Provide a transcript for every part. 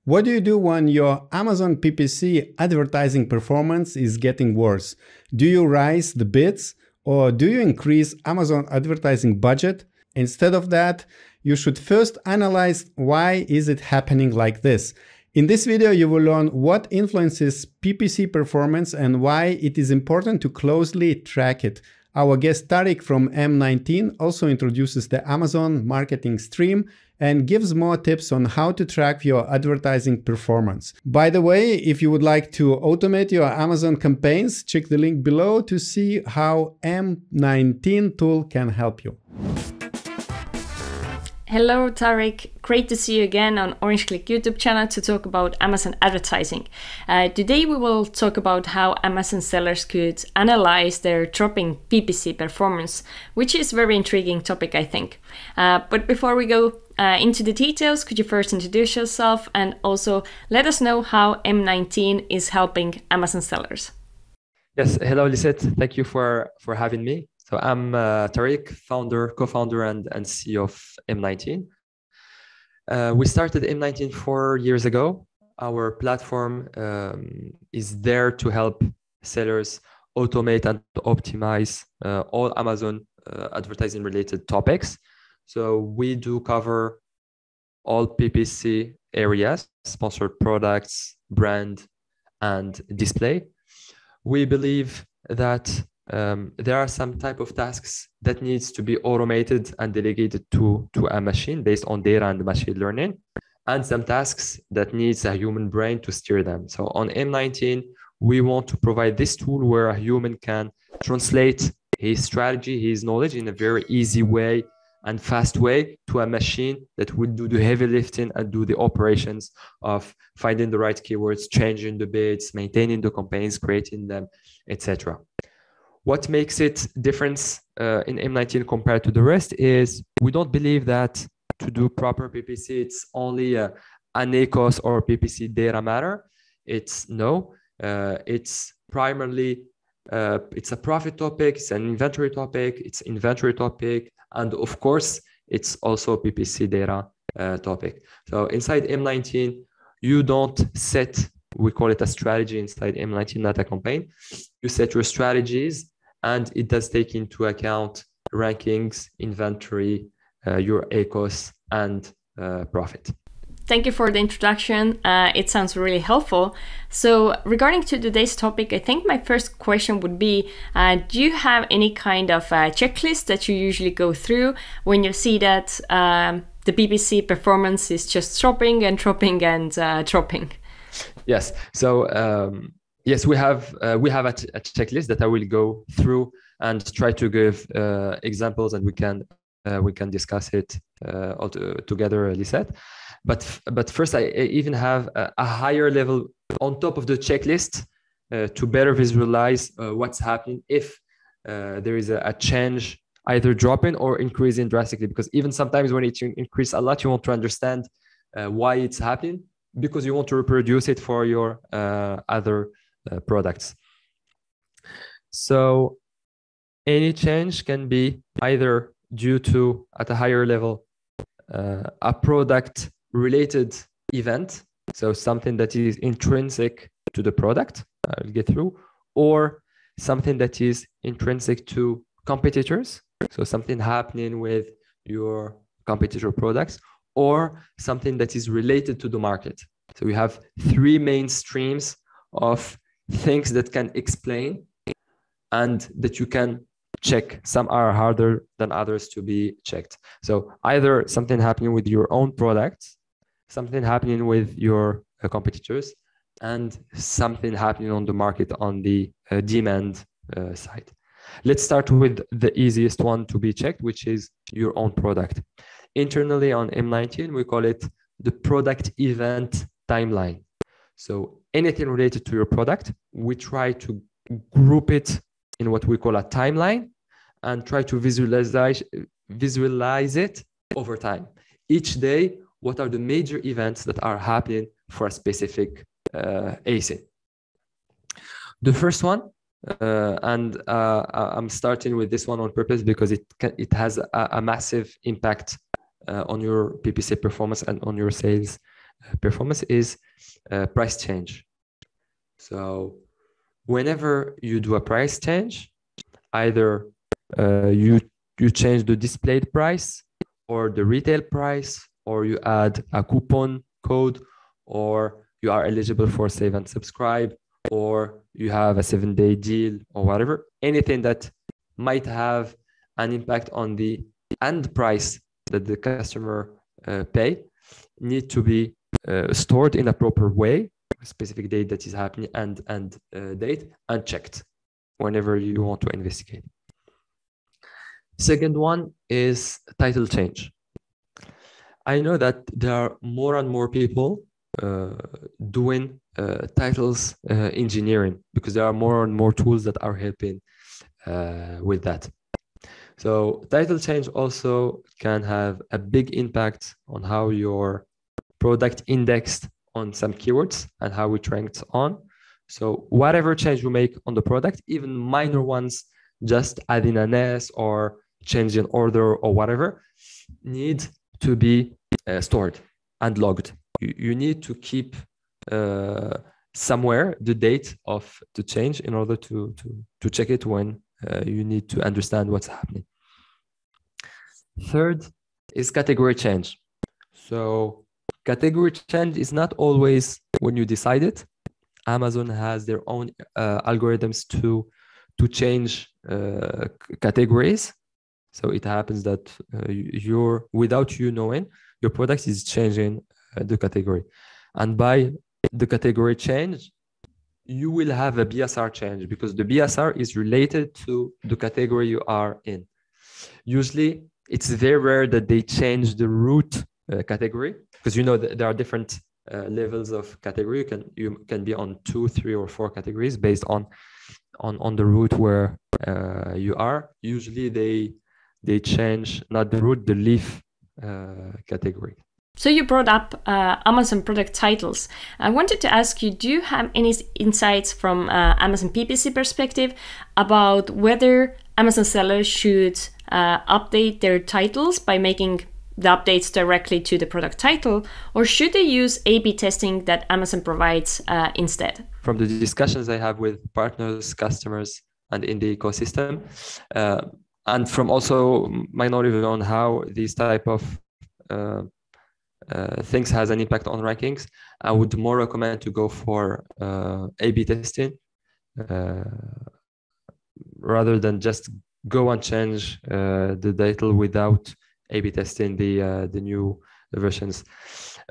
What do you do when your Amazon PPC advertising performance is getting worse? Do you raise the bids or do you increase Amazon advertising budget? Instead of that, you should first analyze why is it happening like this. In this video, you will learn what influences PPC performance and why it is important to closely track it. Our guest Tariq from M19 also introduces the Amazon marketing stream and gives more tips on how to track your advertising performance. By the way, if you would like to automate your Amazon campaigns, check the link below to see how M19 tool can help you. Hello Tariq, great to see you again on OrangeClick YouTube channel to talk about Amazon advertising. Today we will talk about how Amazon sellers could analyze their dropping PPC performance, which is a very intriguing topic, I think. But before we go into the details, could you first introduce yourself and also let us know how M19 is helping Amazon sellers? Yes, hello Lisette, thank you for having me. So I'm Tariq, co-founder and CEO of M19. We started M19 4 years ago. Our platform is there to help sellers automate and optimize all Amazon advertising related topics. So we do cover all PPC areas, sponsored products, brand, and display. We believe that there are some type of tasks that needs to be automated and delegated to a machine based on data and machine learning, and some tasks that needs a human brain to steer them. So on M19, we want to provide this tool where a human can translate his strategy, his knowledge in a very easy way and fast way to a machine that would do the heavy lifting and do the operations of finding the right keywords, changing the bids, maintaining the campaigns, creating them, etc. What makes it different in M19 compared to the rest is we don't believe that to do proper PPC, it's only an ACoS or PPC data matter. It's primarily, it's a profit topic, it's an inventory topic, and of course, it's also PPC data topic. So inside M19, you don't set, we call it a strategy inside M19, not a campaign. You set your strategies, and it does take into account rankings, inventory, your ACoS, and profit. Thank you for the introduction. It sounds really helpful. So regarding to today's topic, I think my first question would be, do you have any kind of checklist that you usually go through when you see that the PPC performance is just dropping and dropping and dropping? Yes. So yes, we have a checklist that I will go through and try to give examples, and we can discuss it all together, Lisette. But first, I even have a higher level on top of the checklist to better visualize what's happening if there is a change, either dropping or increasing drastically. Because even sometimes when it increases a lot, you want to understand why it's happening, because you want to reproduce it for your other products. So any change can be either due to, at a higher level, a product related event, so something that is intrinsic to the product, I'll get through, or something that is intrinsic to competitors, so something happening with your competitor products, or something that is related to the market. So we have three main streams of things that can explain and that you can check. Some are harder than others to be checked. So either something happening with your own products, something happening with your competitors, and something happening on the market on the demand side. Let's start with the easiest one to be checked, which is your own product. Internally on M19, we call it the product event timeline. So anything related to your product, we try to group it in what we call a timeline and try to visualize it over time. Each day, what are the major events that are happening for a specific ASIN? The first one, and I'm starting with this one on purpose because it has a massive impact on your PPC performance and on your sales performance is price change. So whenever you do a price change, either you change the displayed price or the retail price, or you add a coupon code, or you are eligible for save and subscribe, or you have a 7-day deal, or whatever, anything that might have an impact on the end price that the customer pay need to be stored in a proper way, a specific date that is happening and date, and checked whenever you want to investigate. Second one is title change. I know that there are more and more people doing titles engineering, because there are more and more tools that are helping with that. So title change also can have a big impact on how your product indexed on some keywords and how it ranked on. So whatever change you make on the product, even minor ones, just adding an S or changing order or whatever, need to be stored and logged. You need to keep somewhere the date of the change in order to check it when you need to understand what's happening. Third is category change. So category change is not always when you decide it. Amazon has their own algorithms to change categories. So it happens that without you knowing, your product is changing the category. And by the category change, you will have a BSR change, because the BSR is related to the category you are in. Usually, it's very rare that they change the root category, because you know that there are different levels of category. You can be on 2, 3, or 4 categories based on the route where you are. Usually, they change not the root, the leaf category. So you brought up Amazon product titles. I wanted to ask you, do you have any insights from Amazon PPC perspective about whether Amazon sellers should update their titles by making the updates directly to the product title, or should they use A/B testing that Amazon provides instead? From the discussions I have with partners, customers, and in the ecosystem, and from also my knowledge on how these type of things has an impact on rankings, I would more recommend to go for A/B testing rather than just go and change the title without A/B testing the new versions.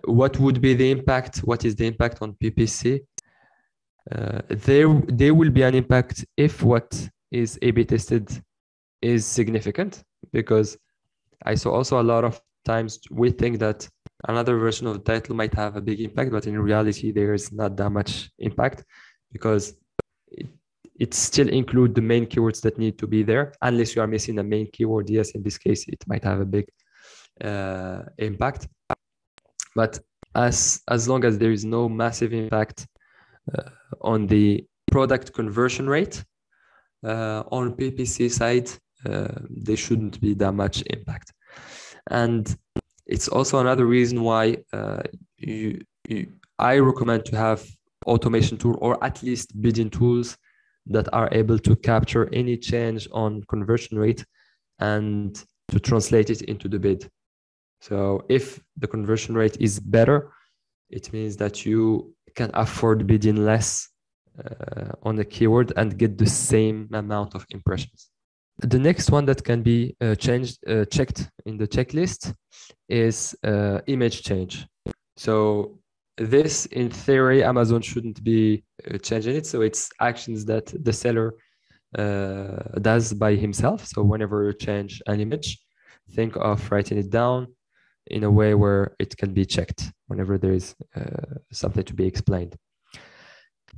What would be the impact? What is the impact on PPC? There will be an impact if what is A/B tested is significant, because I saw also a lot of times we think that another version of the title might have a big impact, but in reality there is not that much impact, because it still includes the main keywords that need to be there. Unless you are missing a main keyword, yes, in this case it might have a big impact. But as long as there is no massive impact on the product conversion rate on PPC side, there shouldn't be that much impact. And it's also another reason why I recommend to have automation tool, or at least bidding tools that are able to capture any change on conversion rate and to translate it into the bid. So if the conversion rate is better, it means that you can afford bidding less on a keyword and get the same amount of impressions. The next one that can be checked in the checklist is image change. So this, in theory, Amazon shouldn't be changing it. So it's actions that the seller does by himself. So whenever you change an image, think of writing it down in a way where it can be checked whenever there is something to be explained.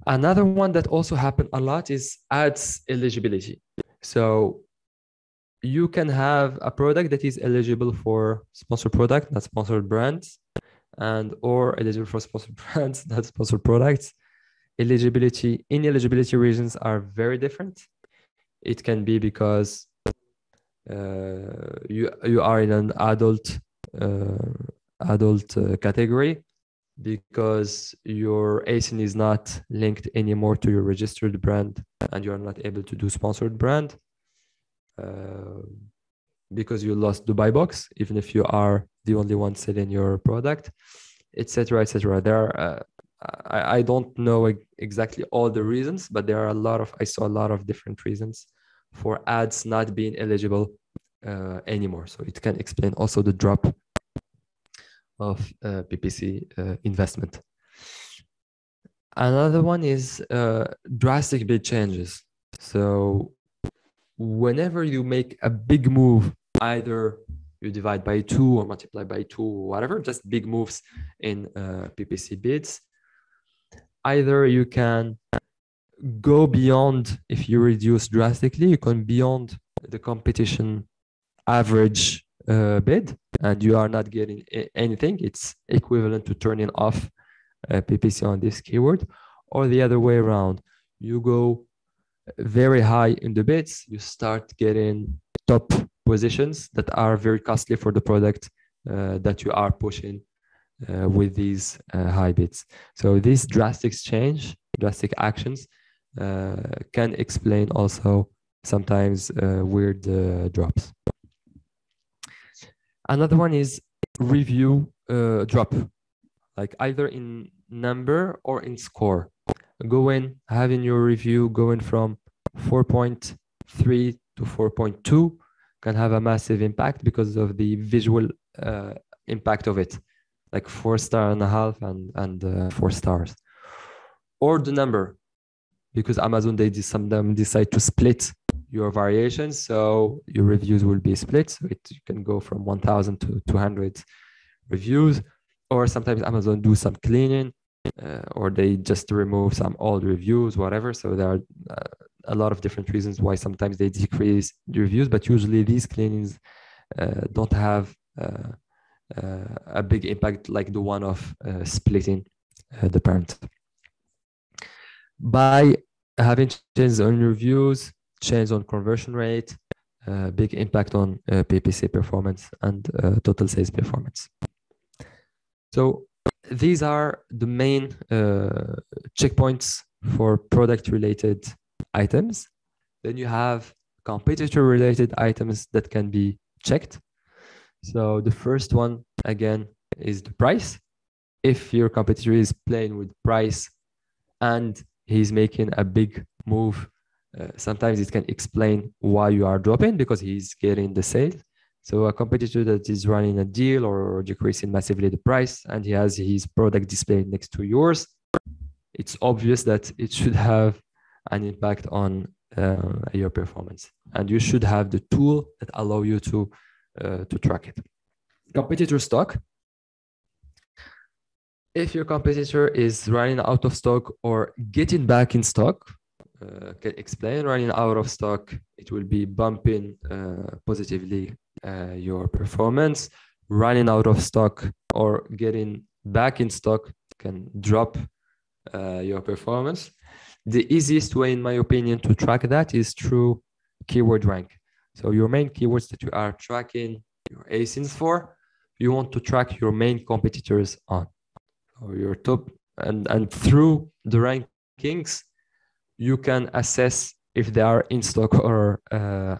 Another one that also happened a lot is ads eligibility. So you can have a product that is eligible for sponsored product, not sponsored brands, and or eligible for sponsored brands, not sponsored products. Ineligibility reasons are very different. It can be because you are in an adult category, because your ASIN is not linked anymore to your registered brand and you're not able to do sponsored brand, because you lost the buy box, even if you are the only one selling your product, etc., etc. There are, I don't know exactly all the reasons, but there are I saw a lot of different reasons for ads not being eligible anymore. So it can explain also the drop of PPC investment. Another one is drastic bid changes. So whenever you make a big move, either you divide by 2 or multiply by 2 or whatever, just big moves in PPC bids, either you can go beyond, if you reduce drastically, you can beyond the competition average bid and you are not getting anything. It's equivalent to turning off PPC on this keyword, or the other way around. You go very high in the bids, you start getting top positions that are very costly for the product that you are pushing with these high bids. So these drastic actions can explain also sometimes weird drops. Another one is review drop, like either in number or in score. Having your review going from 4.3 to 4.2 can have a massive impact because of the visual impact of it, like 4.5 and 4 stars. Or the number, because Amazon, sometimes decide to split your variations, so your reviews will be split. So you can go from 1,000 to 200 reviews, or sometimes Amazon do some cleaning, or they just remove some old reviews, whatever. So there are a lot of different reasons why sometimes they decrease the reviews, but usually these cleanings don't have a big impact like the one of splitting the parent. By having changes on reviews, change on conversion rate, big impact on PPC performance and total sales performance. So these are the main checkpoints for product-related items. Then you have competitor-related items that can be checked. So the first one, again, is the price. If your competitor is playing with price and he's making a big move, sometimes it can explain why you are dropping, because he's getting the sale. So a competitor that is running a deal or decreasing massively the price and he has his product displayed next to yours, it's obvious that it should have an impact on your performance. And you should have the tool that allow you to track it. Competitor stock. If your competitor is running out of stock or getting back in stock, can explain running out of stock, it will be bumping positively your performance. Running out of stock or getting back in stock can drop your performance. The easiest way, in my opinion, to track that is through keyword rank. So your main keywords that you are tracking your ASINs for, you want to track your main competitors on, or your top, and through the rankings, you can assess if they are in stock or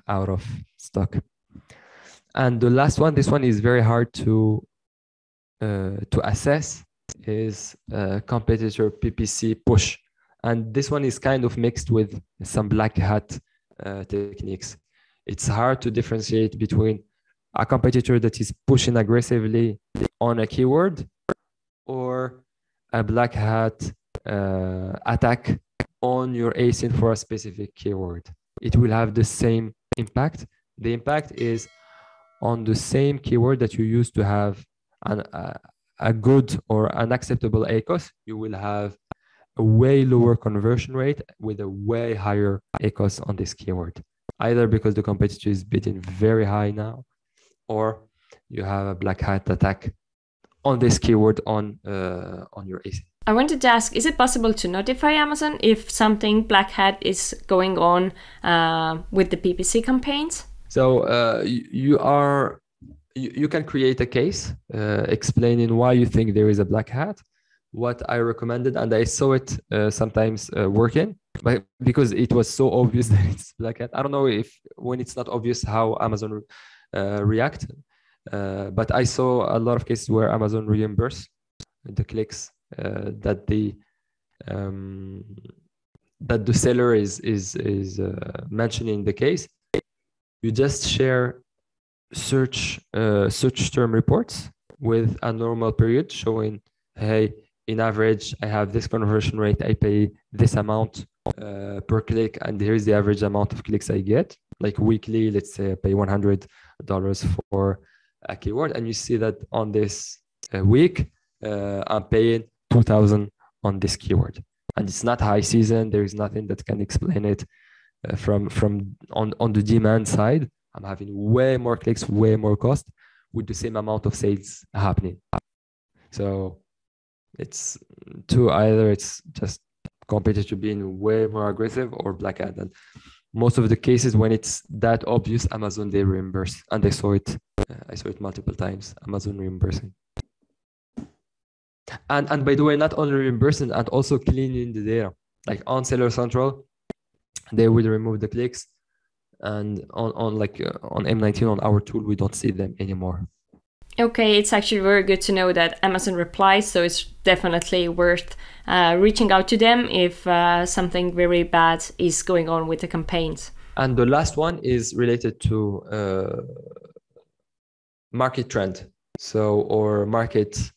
out of stock. And the last one, this one is very hard to assess, is competitor PPC push. And this one is kind of mixed with some black hat techniques. It's hard to differentiate between a competitor that is pushing aggressively on a keyword or a black hat attack on your ASIN for a specific keyword. It will have the same impact. The impact is on the same keyword that you used to have a good or an acceptable ACOS. You will have a way lower conversion rate with a way higher ACOS on this keyword, either because the competitor is bidding very high now, or you have a black hat attack on this keyword on your ASIN. I wanted to ask, is it possible to notify Amazon if something black hat is going on with the PPC campaigns? So you can create a case explaining why you think there is a black hat. what I recommended, and I saw it sometimes working, but because it was so obvious that it's Black Hat. I don't know if when it's not obvious how Amazon react, but I saw a lot of cases where Amazon reimburse the clicks that the seller is mentioning the case. You just share search term reports with a normal period showing, hey, in average, I have this conversion rate, I pay this amount per click, and here's the average amount of clicks I get. Like weekly, let's say I pay $100 for a keyword, and you see that on this week, I'm paying 2,000 on this keyword. And it's not high season, there is nothing that can explain it from on the demand side. I'm having way more clicks, way more cost with the same amount of sales happening. So it's either it's just competitor being way more aggressive or Black Hat. And most of the cases when it's that obvious, Amazon, they reimburse. And I saw it multiple times, Amazon reimbursing. And by the way, not only reimbursing and also cleaning the data. Like on Seller Central, they will remove the clicks, and on M19 on our tool, we don't see them anymore. Okay, it's actually very good to know that Amazon replies, so it's definitely worth reaching out to them if something very bad is going on with the campaigns. And the last one is related to market trend, or market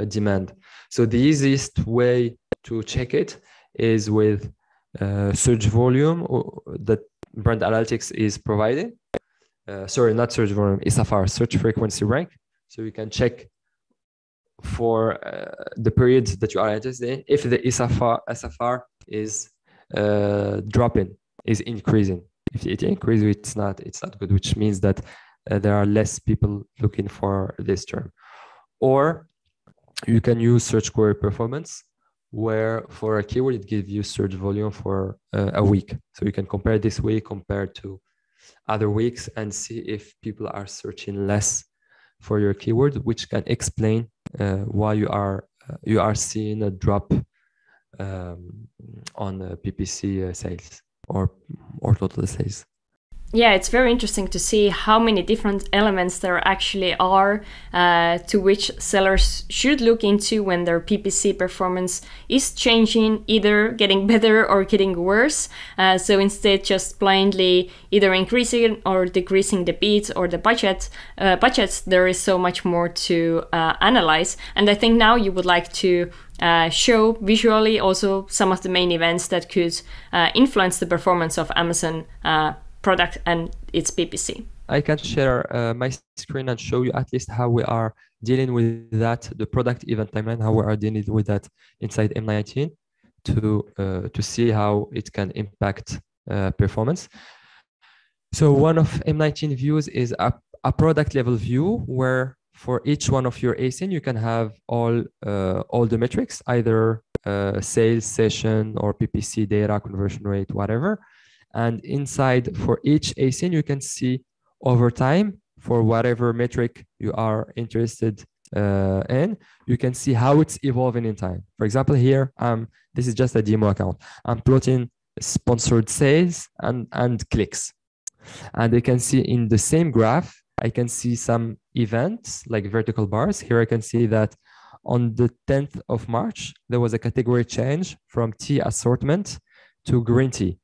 demand. So the easiest way to check it is with search volume that Brand Analytics is providing. Sorry, not search volume, SFR, search frequency rank. So you can check for the period that you are interested in if the SFR is dropping, is increasing. If it increases, it's not good, which means that there are less people looking for this term. Or you can use search query performance, where for a keyword it gives you search volume for a week. So you can compare this week compared to other weeks and see if people are searching less for your keyword, which can explain why you are seeing a drop on PPC sales or total sales. Yeah, it's very interesting to see how many different elements there actually are to which sellers should look into when their PPC performance is changing, either getting better or getting worse. So instead, just blindly either increasing or decreasing the bids or the budgets, there is so much more to analyze. And I think now you would like to show visually also some of the main events that could influence the performance of Amazon product and its PPC. I can share my screen and show you at least how we are dealing with that, the product event timeline, how we are dealing with that inside M19 to see how it can impact performance. So one of M19 views is a product level view where for each one of your ASIN, you can have all the metrics, either sales, session, or PPC data, conversion rate, whatever. And inside for each ASIN, you can see over time for whatever metric you are interested in, you can see how it's evolving in time. For example, here, this is just a demo account. I'm plotting sponsored sales and clicks. And you can see in the same graph, I can see some events like vertical bars. Here I can see that on the 10th of March, there was a category change from tea assortment to green tea.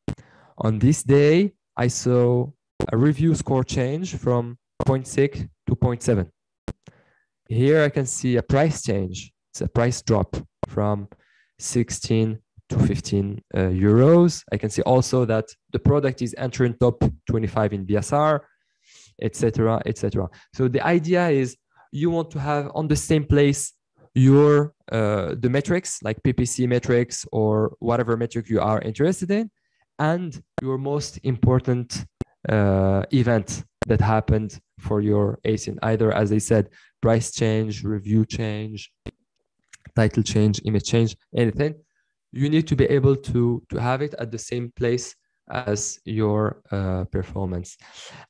On this day, I saw a review score change from 0.6 to 0.7. Here I can see a price change. It's a price drop from 16 to 15 euros. I can see also that the product is entering top 25 in BSR, etc., etc. So the idea is you want to have on the same place your the metrics like PPC metrics or whatever metric you are interested in, and your most important event that happened for your ASIN, either, as I said, price change, review change, title change, image change, anything. You need to be able to have it at the same place as your performance.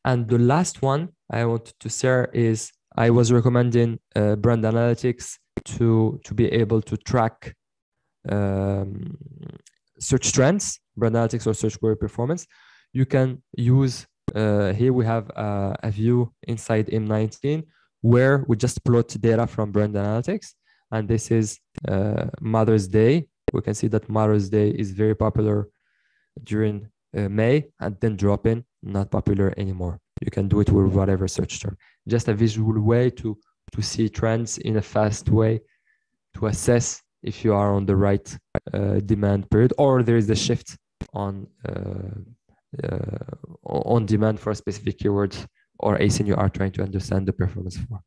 And the last one I wanted to share is I was recommending brand analytics to be able to track um, search trends, brand analytics or search query performance. You can use, here we have a view inside M19 where we just plot data from brand analytics. And this is Mother's Day. We can see that Mother's Day is very popular during May and then drop in, not popular anymore. You can do it with whatever search term. Just a visual way to see trends in a fast way to assess if you are on the right demand period or there is a shift on demand for a specific keyword or ASIN you are trying to understand the performance for.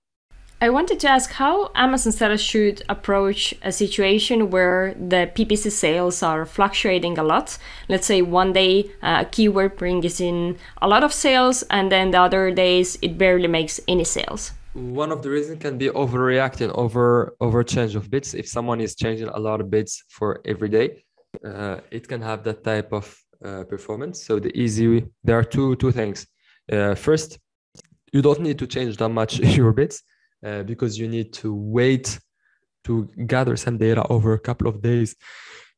I wanted to ask how Amazon sellers should approach a situation where the PPC sales are fluctuating a lot. Let's say one day a keyword brings in a lot of sales and then the other days it barely makes any sales. One of the reasons can be overreacting, over change of bids. If someone is changing a lot of bids for every day, it can have that type of performance. So there are two things. First, you don't need to change that much your bids because you need to wait to gather some data over a couple of days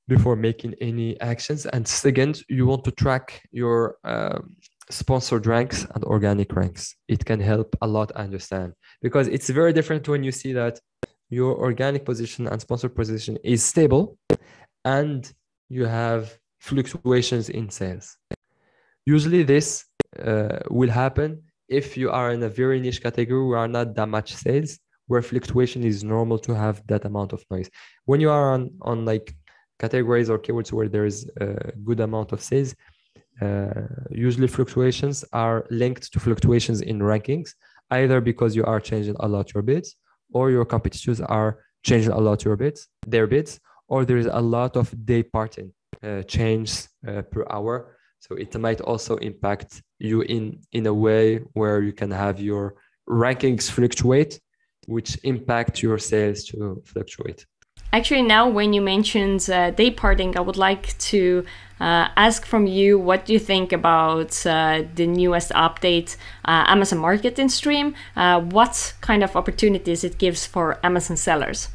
before making any actions. And second, you want to track your sponsored ranks and organic ranks. It can help a lot, I understand, because it's very different when you see that your organic position and sponsored position is stable and you have fluctuations in sales. Usually this will happen if you are in a very niche category where are not that much sales, where fluctuation is normal to have that amount of noise. When you are on like categories or keywords where there is a good amount of sales, usually fluctuations are linked to fluctuations in rankings, either because you are changing a lot your bids or your competitors are changing a lot their bids, or there is a lot of day parting changes per hour. So it might also impact you in a way where you can have your rankings fluctuate, which impact your sales to fluctuate. Actually, now when you mentioned day parting, I would like to ask from you what do you think about the newest update, Amazon Marketing Stream? What kind of opportunities it gives for Amazon sellers?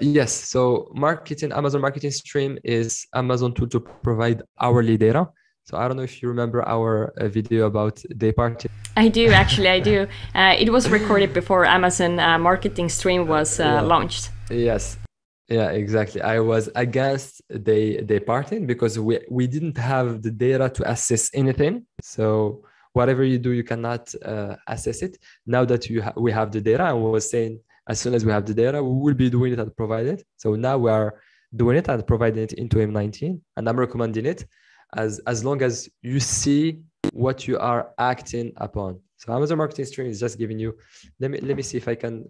Yes, so Amazon Marketing Stream is Amazon tool to provide hourly data. So I don't know if you remember our video about day parting. I do, actually, I do. It was recorded before Amazon Marketing Stream was launched. Yes. Yeah, exactly. I was against day parting because we didn't have the data to assess anything. So whatever you do, you cannot assess it. Now that we have the data, and we was saying as soon as we have the data, we will be doing it and provide it. So now we are doing it and providing it into M19, and I'm recommending it as long as you see what you are acting upon. So Amazon Marketing Stream is just giving you. Let me see if I can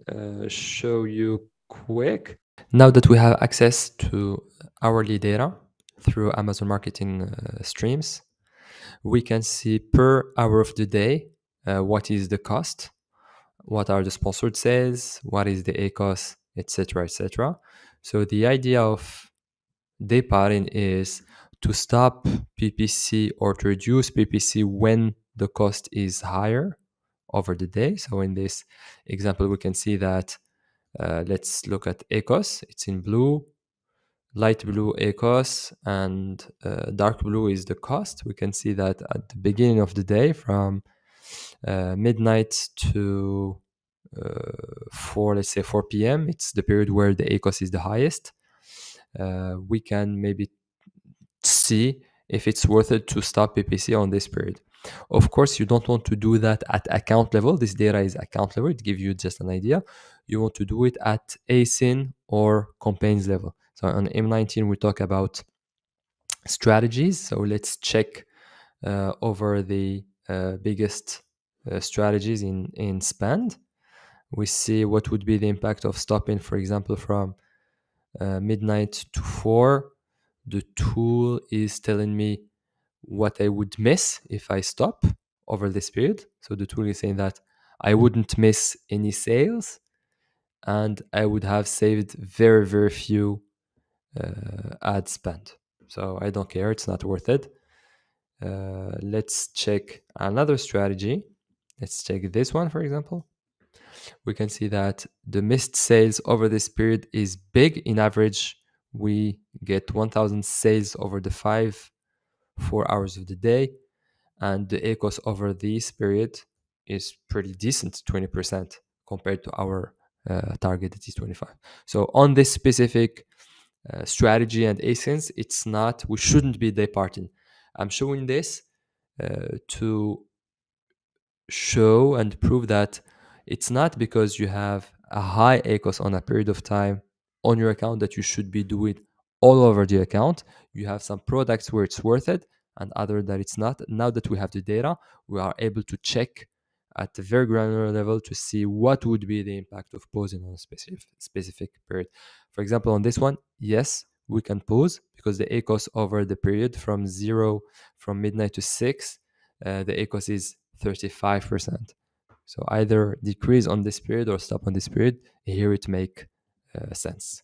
show you quick. Now that we have access to hourly data through Amazon Marketing Streams, we can see per hour of the day what is the cost, what are the sponsored sales, what is the ACOS, etc., etc. So the idea of day parting is to stop PPC or to reduce PPC when the cost is higher over the day. So in this example, we can see that let's look at ACOS. It's in blue, light blue ACOS, and dark blue is the cost. We can see that at the beginning of the day from midnight to 4 p.m. It's the period where the ACOS is the highest. We can maybe see if it's worth it to stop PPC on this period. Of course, you don't want to do that at account level. This data is account level. It gives you just an idea. You want to do it at ASIN or campaigns level. So on M19, we talk about strategies. So let's check over the biggest strategies in spend. We see what would be the impact of stopping, for example, from midnight to 4. The tool is telling me what I would miss if I stop over this period. So the tool is saying that I wouldn't miss any sales and I would have saved very, very few ad spend. So I don't care. It's not worth it. Let's check another strategy. Let's check this one, for example. we can see that the missed sales over this period is big. In average, we get 1,000 sales over the 4 hours of the day, and the ACOS over this period is pretty decent, 20% compared to our target that is 25. So on this specific strategy and ASINs, it's not, we shouldn't be departing. I'm showing this to show and prove that it's not because you have a high ACOS on a period of time on your account that you should be doing all over the account. You have some products where it's worth it and other that it's not. Now that we have the data, we are able to check at a very granular level to see what would be the impact of pausing on a specific period. For example, on this one, yes, we can pause because the ACOS over the period from midnight to 6, the ACOS is 35%. So either decrease on this period or stop on this period. Here it make sense.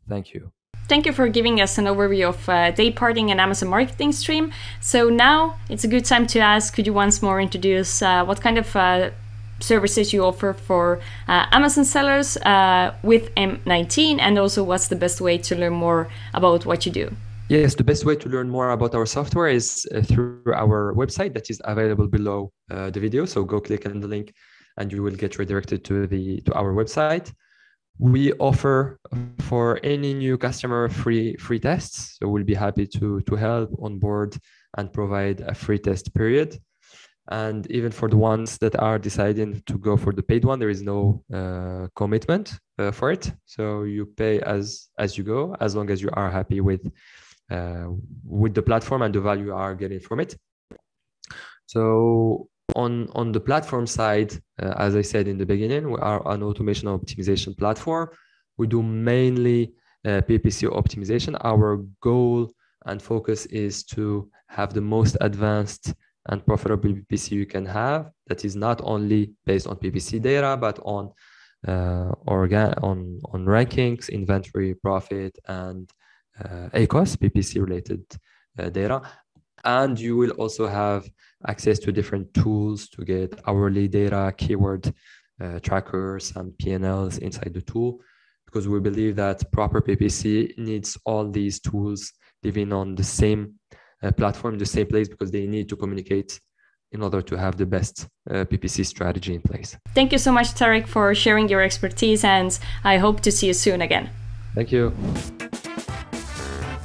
Thank you. Thank you for giving us an overview of day parting and Amazon Marketing Stream. So now it's a good time to ask, could you once more introduce what kind of services you offer for Amazon sellers with M19, and also what's the best way to learn more about what you do? Yes, the best way to learn more about our software is through our website that is available below the video. So go click on the link and you will get redirected to our website. We offer for any new customer free tests. So we'll be happy to help on board and provide a free test period. And even for the ones that are deciding to go for the paid one, there is no commitment for it. So you pay as you go, as long as you are happy with the platform and the value you are getting from it. So on the platform side, as I said in the beginning, we are an automation optimization platform. We do mainly PPC optimization. Our goal and focus is to have the most advanced and profitable PPC you can have. That is not only based on PPC data, but on rankings, inventory, profit, and ACOS, PPC related data. And you will also have access to different tools to get hourly data, keyword trackers, and P&Ls inside the tool, because we believe that proper PPC needs all these tools living on the same platform, the same place, because they need to communicate in order to have the best PPC strategy in place. Thank you so much, Tarek, for sharing your expertise, and I hope to see you soon again. Thank you.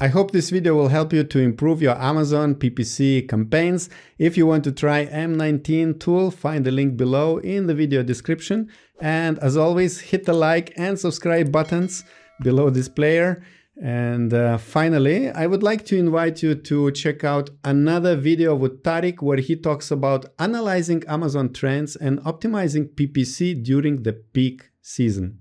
I hope this video will help you to improve your Amazon PPC campaigns. If you want to try M19 tool, find the link below in the video description. And as always, hit the like and subscribe buttons below this player. And finally, I would like to invite you to check out another video with Tarek where he talks about analyzing Amazon trends and optimizing PPC during the peak season.